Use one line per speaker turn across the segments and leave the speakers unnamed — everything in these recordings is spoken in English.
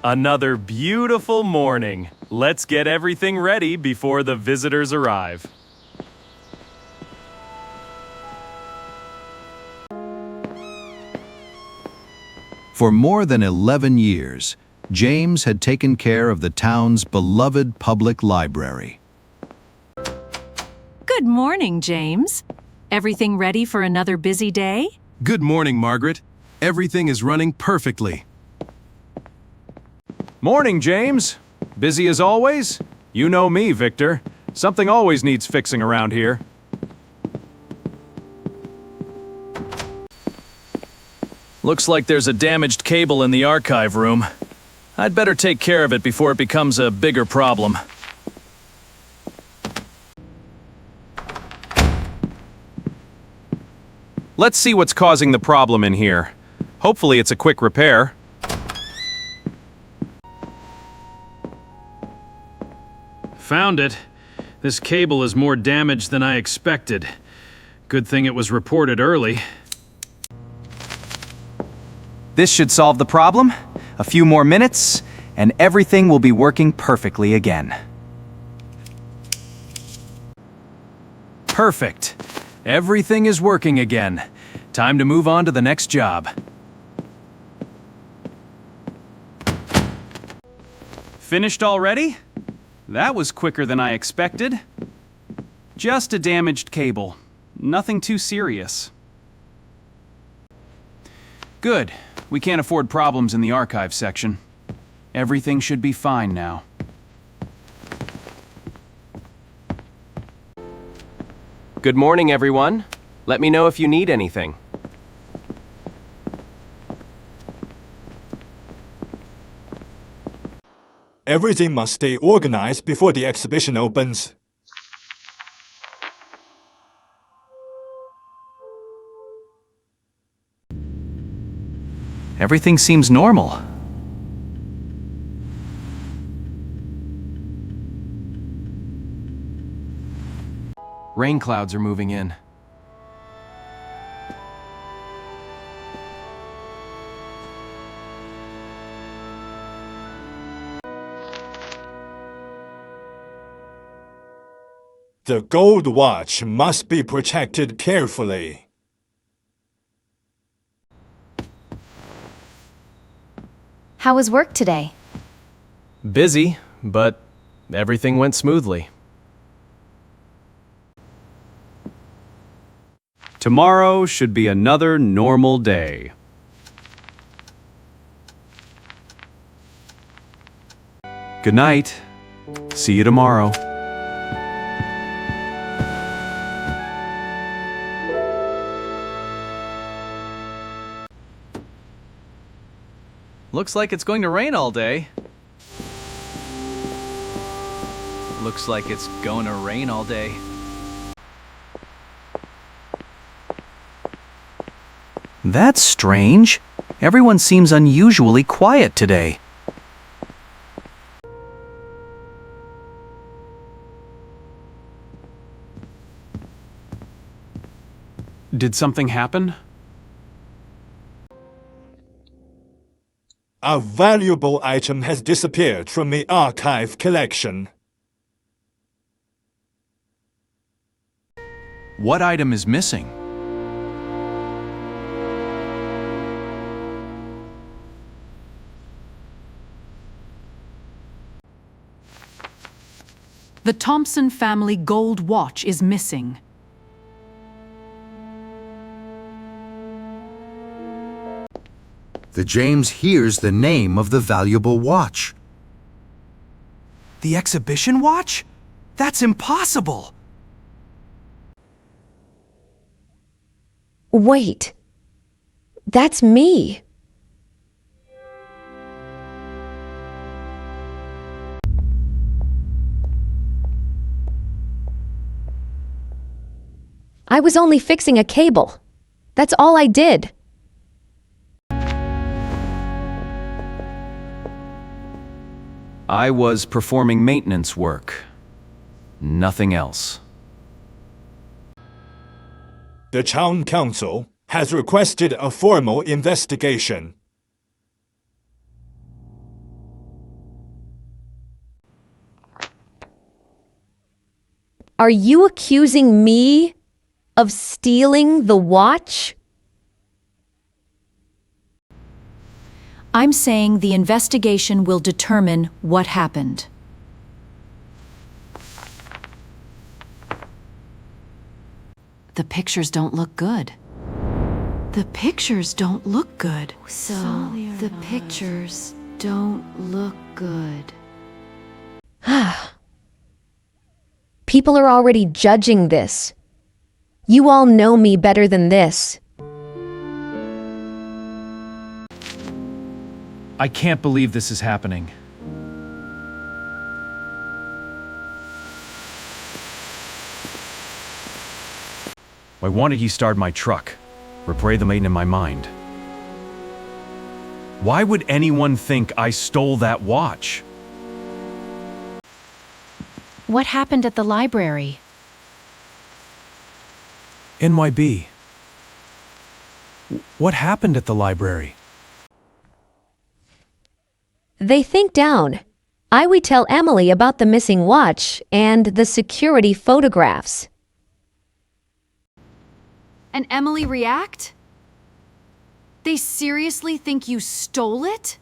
Another beautiful morning. Let's get everything ready before the visitors arrive.
For more than 11 years, James had taken care of the town's beloved public library.
Good morning, James. Everything ready for another busy day?
Good morning, Margaret. Everything is running perfectly.
Morning, James. Busy as always? You know me, Victor. Something always needs fixing around here. Looks like there's a damaged cable in the archive room. I'd better take care of it before it becomes a bigger problem. Let's see what's causing the problem in here. Hopefully it's a quick repair. Found it. This cable is more damaged than I expected. Good thing it was reported early.
This should solve the problem. A few more minutes, and everything will be working perfectly again.
Perfect. Everything is working again. Time to move on to the next job. Finished already? That was quicker than I expected. Just a damaged cable. Nothing too serious. Good. We can't afford problems in the archive section. Everything should be fine now.
Good morning, everyone. Let me know if you need anything.
Everything must stay organized before the exhibition opens.
Everything seems normal.
Rain clouds are moving in.
The gold watch must be protected carefully.
How was work today?
Busy, but everything went smoothly.
Tomorrow should be another normal day. Good night. See you tomorrow.
Looks like it's going to rain all day. Looks like it's going to rain all day. That's strange. Everyone seems unusually quiet today.
Did something happen?
A valuable item has disappeared from the archive collection.
What item is missing?
The Thompson family gold watch is missing.
The James hears the name of the valuable watch.
The exhibition watch? That's impossible!
Wait. That's me. I was only fixing a cable. That's all I did.
I was performing maintenance work. Nothing else.
The town council has requested a formal investigation.
Are you accusing me of stealing the watch?
I'm saying the investigation will determine what happened. The pictures don't look good. The pictures don't look good. So, the pictures don't look good.
People are already judging this. You all know me better than this.
I can't believe this is happening. Why wanted he start my truck? Replay the main in my mind. Why would anyone think I stole that watch?
What happened at the library?
NYB. What happened at the library?
They think down. We tell Emily about the missing watch and the security photographs.
And Emily react? They seriously think you stole it?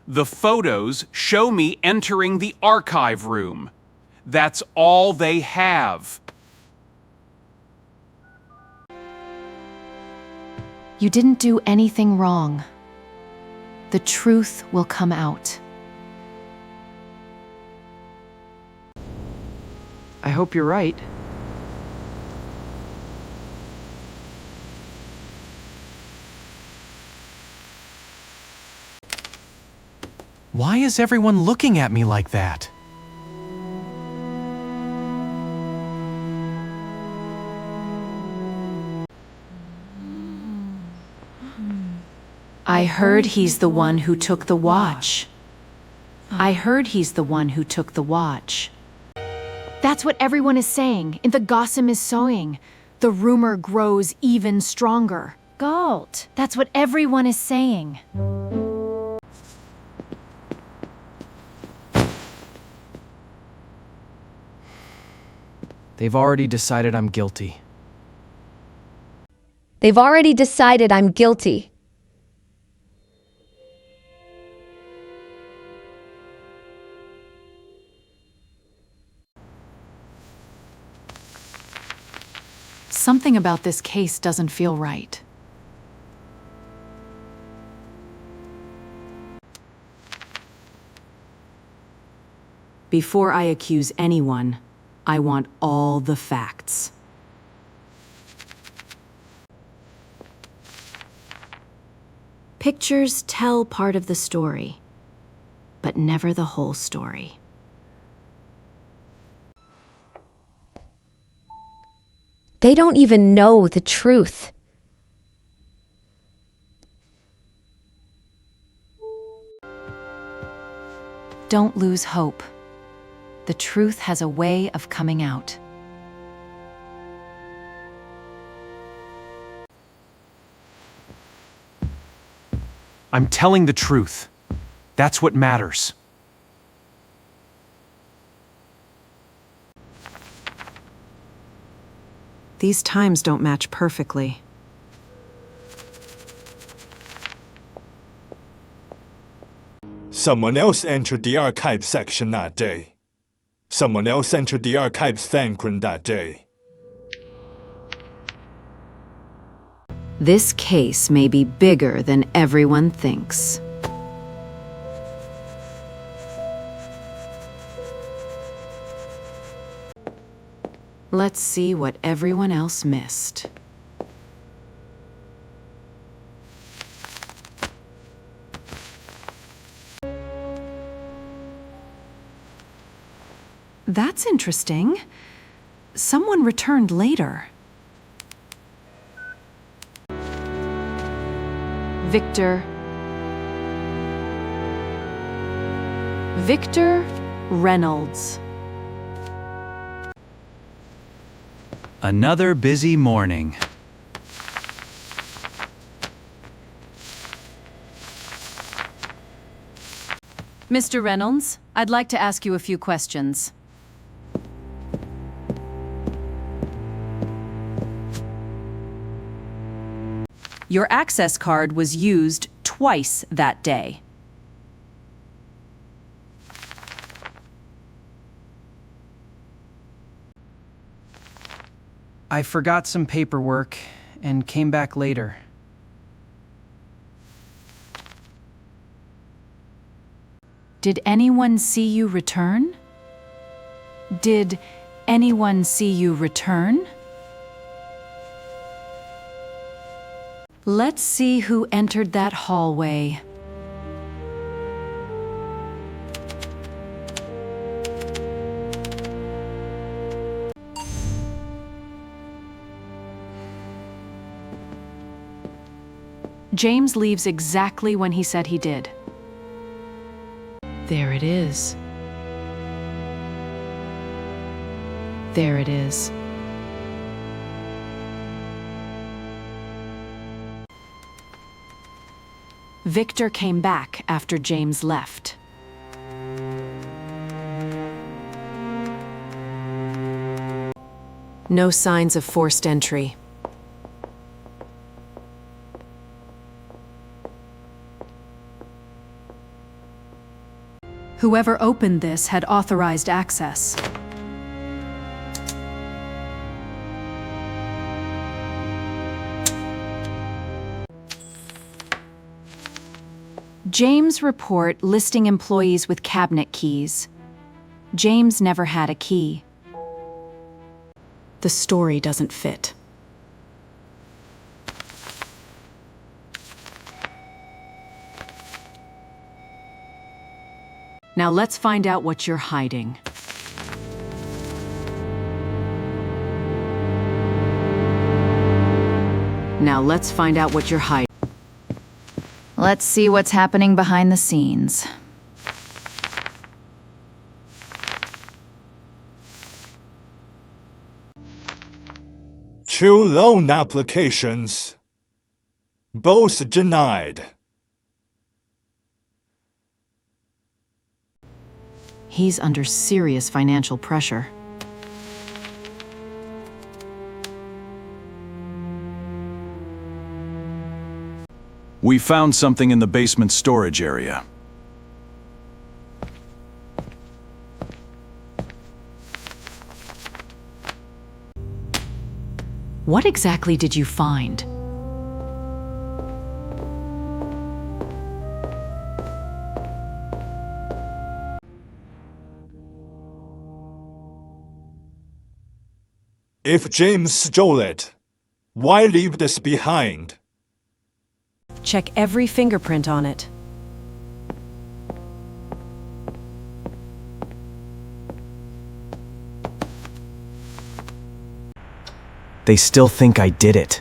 The photos show me entering the archive room. That's all they have.
You didn't do anything wrong. The truth will come out.
I hope you're right.
Why is everyone looking at me like that?
I heard he's the one who took the watch. I heard he's the one who took the watch.
That's what everyone is saying, and the gossip is sowing. The rumor grows even stronger. Galt. That's what everyone is saying.
They've already decided I'm guilty.
They've already decided I'm guilty.
Something about this case doesn't feel right. Before I accuse anyone, I want all the facts. Pictures tell part of the story, but never the whole story.
They don't even know the truth.
Don't lose hope. The truth has a way of coming out.
I'm telling the truth. That's what matters.
These times don't match perfectly.
Someone else entered the archive section that day. Someone else entered the archive's fan that day.
This case may be bigger than everyone thinks. Let's see what everyone else missed. That's interesting. Someone returned later. Victor Reynolds.
Another busy morning.
Mr. Reynolds, I'd like to ask you a few questions. Your access card was used twice that day.
I forgot some paperwork and came back later.
Did anyone see you return? Did anyone see you return? Let's see who entered that hallway. James leaves exactly when he said he did. There it is. There it is. Victor came back after James left.
No signs of forced entry.
Whoever opened this had authorized access. James' report listing employees with cabinet keys. James never had a key.
The story doesn't fit.
Now let's find out what you're hiding. Now let's find out what you're hiding. Let's see what's happening behind the scenes.
Two loan applications. Both denied.
He's under serious financial pressure.
We found something in the basement storage area.
What exactly did you find?
If James stole it, why leave this behind?
Check every fingerprint on it.
They still think I did it.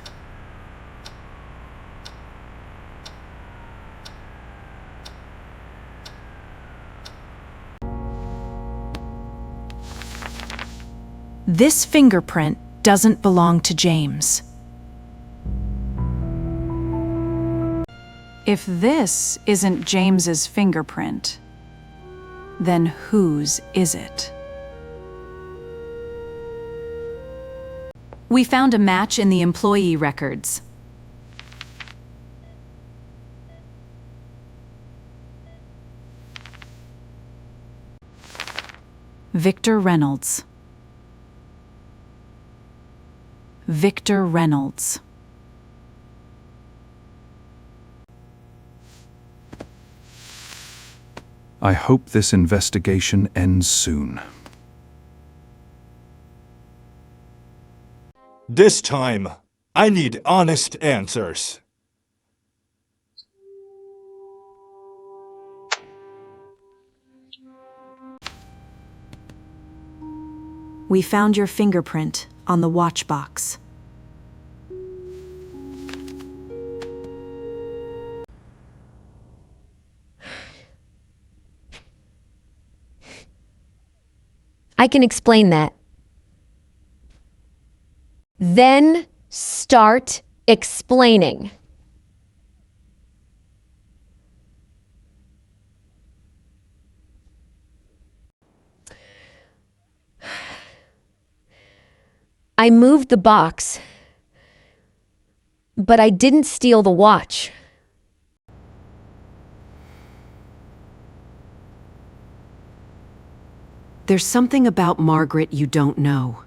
This fingerprint doesn't belong to James. If this isn't James's fingerprint, then whose is it? We found a match in the employee records. Victor Reynolds. Victor Reynolds.
I hope this investigation ends soon.
This time, I need honest answers.
We found your fingerprint on the watch box.
I can explain that. Then start explaining. I moved the box, but I didn't steal the watch.
There's something about Margaret you don't know.